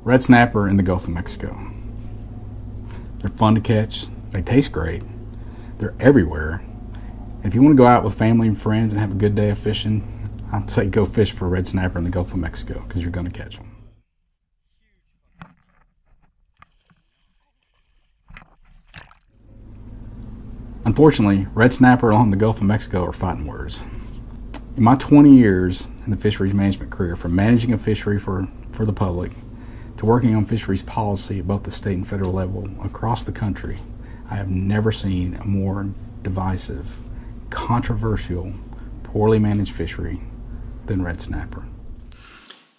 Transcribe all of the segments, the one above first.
Red snapper in the Gulf of Mexico. They're fun to catch. They taste great. They're everywhere. And if you want to go out with family and friends and have a good day of fishing, I'd say go fish for red snapper in the Gulf of Mexico because you're going to catch them. Unfortunately, red snapper along the Gulf of Mexico are fighting words. In my 20 years in the fisheries management career, from managing a fishery for the public to working on fisheries policy at both the state and federal level across the country, I have never seen a more divisive, controversial, poorly managed fishery than red snapper.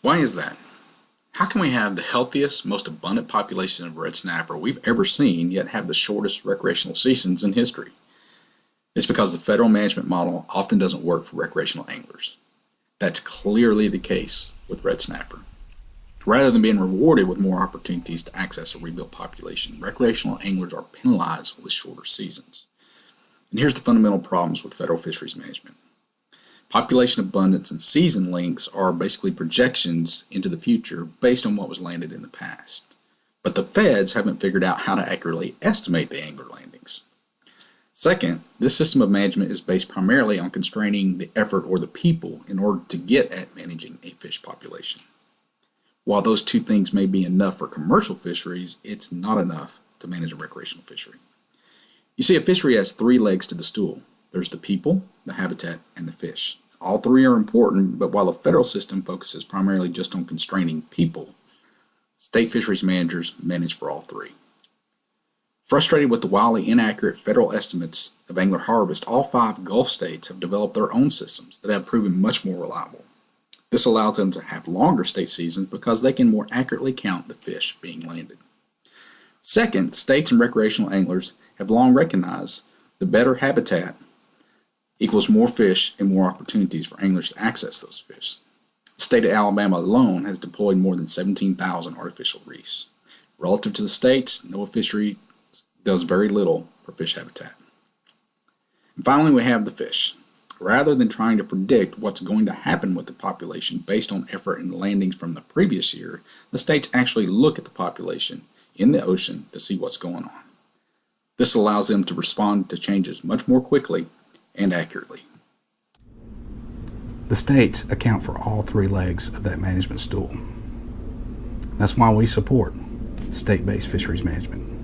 Why is that? How can we have the healthiest, most abundant population of red snapper we've ever seen, yet have the shortest recreational seasons in history? It's because the federal management model often doesn't work for recreational anglers. That's clearly the case with red snapper. Rather than being rewarded with more opportunities to access a rebuilt population, recreational anglers are penalized with shorter seasons. And here's the fundamental problems with federal fisheries management. Population abundance and season lengths are basically projections into the future based on what was landed in the past. But the feds haven't figured out how to accurately estimate the angler landings. Second, this system of management is based primarily on constraining the effort or the people in order to get at managing a fish population. While those two things may be enough for commercial fisheries, it's not enough to manage a recreational fishery. You see, a fishery has three legs to the stool. There's the people, the habitat, and the fish. All three are important, but while the federal system focuses primarily just on constraining people, state fisheries managers manage for all three. Frustrated with the wildly inaccurate federal estimates of angler harvest, all 5 Gulf states have developed their own systems that have proven much more reliable. This allows them to have longer state seasons because they can more accurately count the fish being landed. Second, states and recreational anglers have long recognized the better habitat equals more fish and more opportunities for anglers to access those fish. The state of Alabama alone has deployed more than 17,000 artificial reefs. Relative to the states, no fishery does very little for fish habitat. And finally, we have the fish. Rather than trying to predict what's going to happen with the population based on effort and landings from the previous year, the states actually look at the population in the ocean to see what's going on. This allows them to respond to changes much more quickly and accurately. The states account for all 3 legs of that management stool. That's why we support state-based fisheries management.